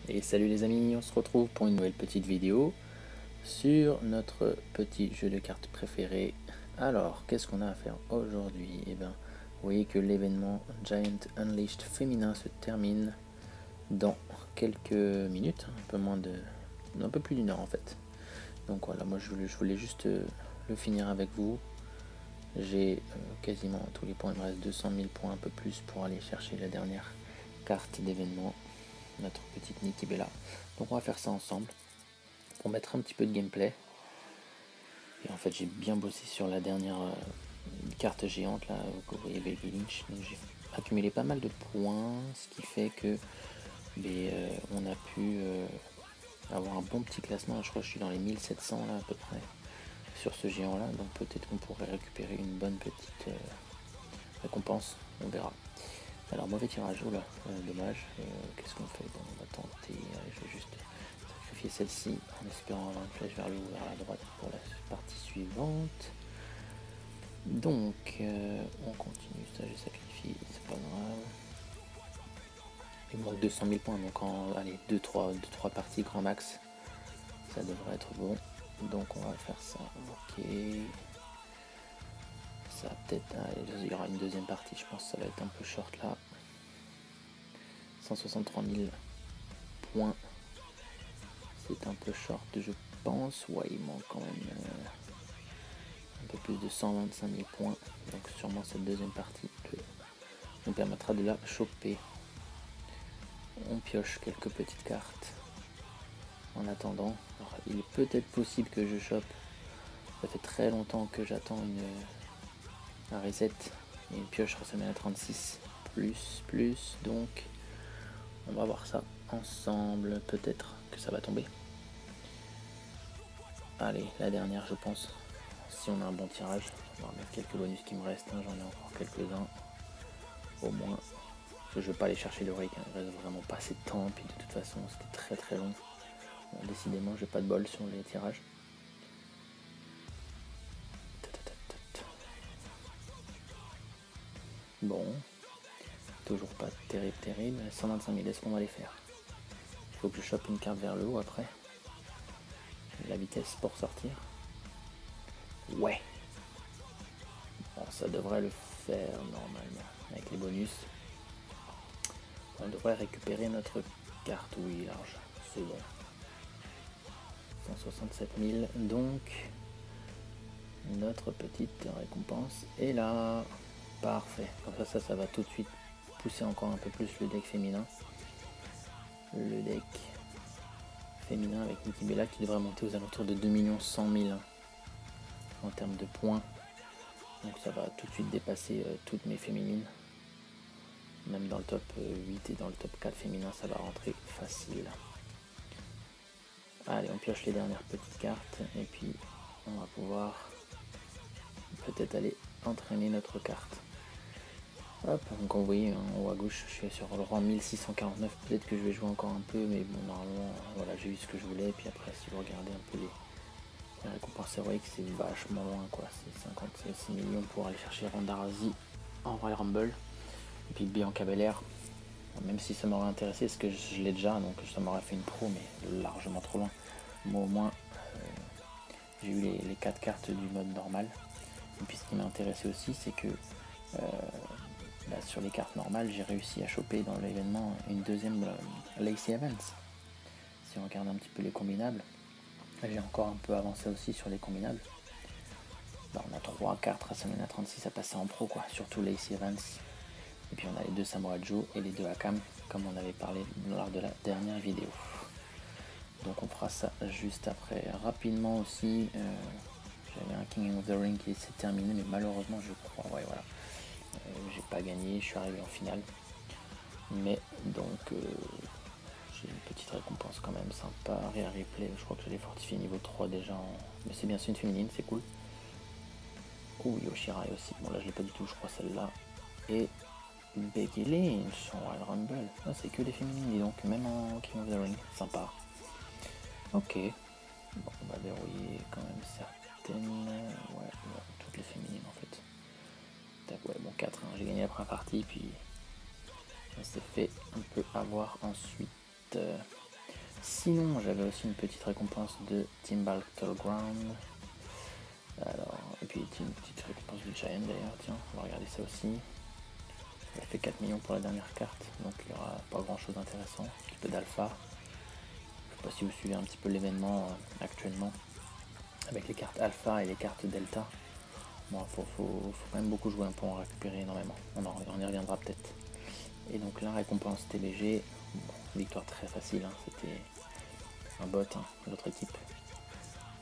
Et salut les amis, on se retrouve pour une nouvelle petite vidéo sur notre petit jeu de cartes préféré. Alors, qu'est-ce qu'on a à faire aujourd'hui? Eh bien, vous voyez que l'événement Giant Unleashed féminin se termine dans quelques minutes, un peu plus d'une heure en fait. Donc voilà, moi je voulais juste le finir avec vous. J'ai quasiment tous les points, il me reste 200 000 points, un peu plus pour aller chercher la dernière carte d'événement, notre petite Nikki Bella. Donc on va faire ça ensemble pour mettre un petit peu de gameplay. Et en fait j'ai bien bossé sur la dernière carte géante là, que vous voyez, Baby Lynch. Donc j'ai accumulé pas mal de points, ce qui fait que on a pu avoir un bon petit classement. Je crois que je suis dans les 1700 là à peu près sur ce géant là, donc peut-être qu'on pourrait récupérer une bonne petite récompense, on verra. Alors mauvais tirage, oula, dommage. Qu'est-ce qu'on fait? Bon, on va tenter, je vais juste sacrifier celle-ci en espérant avoir une flèche vers le haut, vers la droite pour la partie suivante. Donc on continue, ça j'ai sacrifié, c'est pas grave. Il manque 200 000 points, donc en 2-3 parties grand max, ça devrait être bon. Donc on va faire ça, ok. Ça peut-être, il y aura une deuxième partie, je pense que ça va être un peu short là. 163 000 points, c'est un peu short je pense. Ouais, il manque quand même un peu plus de 125 000 points, donc sûrement cette deuxième partie nous permettra de la choper. On pioche quelques petites cartes en attendant. Alors, il est peut-être possible que je chope, ça fait très longtemps que j'attends un reset et une pioche ressemble à 36 plus, donc on va voir ça ensemble, peut-être que ça va tomber. Allez, la dernière je pense, si on a un bon tirage. On va remettre quelques bonus qui me restent, hein. J'en ai encore quelques-uns au moins. Je ne veux pas aller chercher le break, hein. Il reste vraiment pas assez de temps, puis de toute façon c'était très long. Bon, décidément j'ai pas de bol sur les tirages. Bon, toujours pas terrible. 125 000, est-ce qu'on va les faire? Il faut que je chope une carte vers le haut après. La vitesse pour sortir. Ouais. Bon, ça devrait le faire normalement. Avec les bonus, on devrait récupérer notre carte. Oui, large. C'est bon. 167 000. Donc, notre petite récompense est là. Parfait. Comme ça va tout de suite pousser encore un peu plus le deck féminin. Le deck féminin avec Nikki Bella qui devrait monter aux alentours de 2 100 000 en termes de points. Donc ça va tout de suite dépasser toutes mes féminines. Même dans le top 8 et dans le top 4 féminin, ça va rentrer facile. Allez, on pioche les dernières petites cartes et puis on va pouvoir peut-être aller entraîner notre carte. Hop, donc vous voyez en haut à gauche, je suis sur le rang 1649. Peut-être que je vais jouer encore un peu, mais bon, normalement, voilà, j'ai eu ce que je voulais. Et puis après, si vous regardez un peu les récompenses héroïques, c'est vachement loin, quoi. C'est 56 millions pour aller chercher Ronda Rousey en Royal Rumble. Et puis Bianca Belair, même si ça m'aurait intéressé, parce que je l'ai déjà, donc ça m'aurait fait une pro, mais largement trop loin. Moi, au moins, j'ai eu les 4 cartes du mode normal. Et puis ce qui m'a intéressé aussi, c'est que sur les cartes normales, j'ai réussi à choper dans l'événement une deuxième Lacey Evans. Si on regarde un petit peu les combinables, j'ai encore un peu avancé aussi sur les combinables. Là, on a 3 cartes WrestleMania 36 à passer en pro, quoi. Surtout Lacey Evans. Et puis on a les 2 Samoa Joe et les 2 Akam, comme on avait parlé lors de la dernière vidéo. Donc on fera ça juste après. Rapidement aussi, j'avais un King of the Ring qui s'est terminé, mais malheureusement je crois, ouais voilà. J'ai pas gagné, je suis arrivé en finale. Mais donc j'ai une petite récompense quand même sympa. Rare Replay, je crois que je l'ai fortifié niveau 3 déjà. Mais c'est bien, c'est une féminine, c'est cool. Oh, Yoshirai aussi. Bon là je l'ai pas du tout, je crois celle-là. Et Becky Lynch en Royal Rumble. Ah, c'est que des féminines, dis donc, même en King of the Ring. Sympa. Ok. Bon, on va verrouiller quand même certaines. Ouais, toutes les féminines en fait. Tac, ouais, bon, 4. Hein. J'ai gagné la première partie, puis on s'est fait un peu avoir ensuite. Sinon, j'avais aussi une petite récompense de Team Battleground. Alors, et puis une petite récompense du Giant d'ailleurs, tiens, on va regarder ça aussi. Il a fait 4 millions pour la dernière carte, donc il n'y aura pas grand chose d'intéressant. Un petit peu d'alpha. Je ne sais pas si vous suivez un petit peu l'événement actuellement, avec les cartes alpha et les cartes delta. Bon, faut quand même beaucoup jouer pour en récupérer énormément. On y reviendra peut-être. Et donc la récompense TBG, bon, victoire très facile, hein, c'était un bot, hein, l'autre équipe.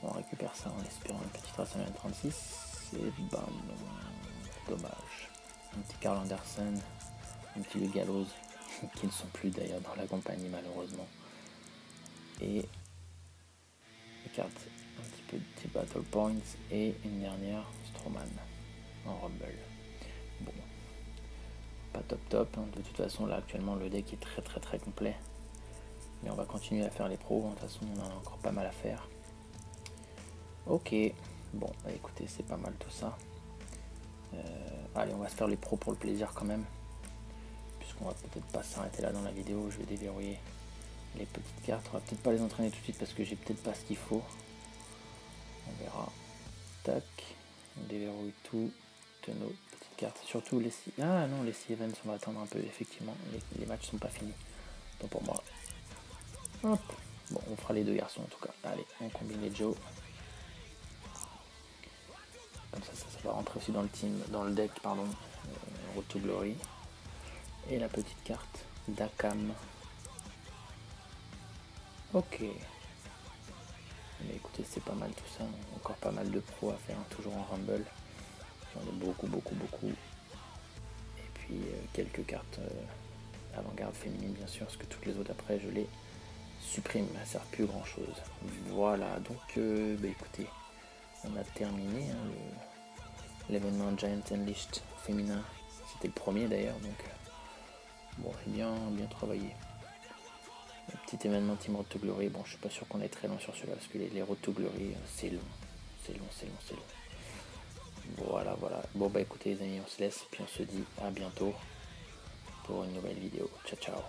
On récupère ça en espérant une petite race à 36. Et ben non, dommage. Un petit Carl Anderson, un petit Luke Gallows, qui ne sont plus d'ailleurs dans la compagnie malheureusement. Et les cartes un petit peu de Battle Points et une dernière Strowman en Rumble. Bon, pas top, hein. De toute façon là actuellement le deck est très complet. Mais on va continuer à faire les pros, de toute façon on a encore pas mal à faire. Ok, bon bah écoutez, c'est pas mal tout ça. Allez, on va se faire les pros pour le plaisir quand même. Puisqu'on va peut-être pas s'arrêter là dans la vidéo, je vais déverrouiller les petites cartes. On va peut-être pas les entraîner tout de suite parce que j'ai peut-être pas ce qu'il faut. On verra. Tac, on déverrouille tout de nos petites cartes. Surtout les... Ah non, les 6 events, on va attendre un peu, effectivement. Les matchs sont pas finis. Donc pour moi. Hop. Bon, on fera les deux garçons en tout cas. Allez, on combine les Joe. Comme ça va rentrer aussi dans le team, dans le deck, pardon. Road to Glory. Et la petite carte d'Akam. Ok. Mais écoutez, c'est pas mal tout ça. Encore pas mal de pros à faire, toujours en Rumble. J'en ai beaucoup. Et puis quelques cartes avant-garde féminine, bien sûr, parce que toutes les autres après, je les supprime. Ça ne sert plus grand chose. Voilà, donc bah écoutez, on a terminé hein, l'événement Giant Unleashed féminin. C'était le premier d'ailleurs, donc bon, c'est bien travaillé. Le petit événement Team Road to Glory, bon, je suis pas sûr qu'on est très long sur celui-là, parce que les Road to Glory, c'est long. Voilà. Bon bah écoutez les amis, on se laisse, puis on se dit à bientôt pour une nouvelle vidéo. Ciao.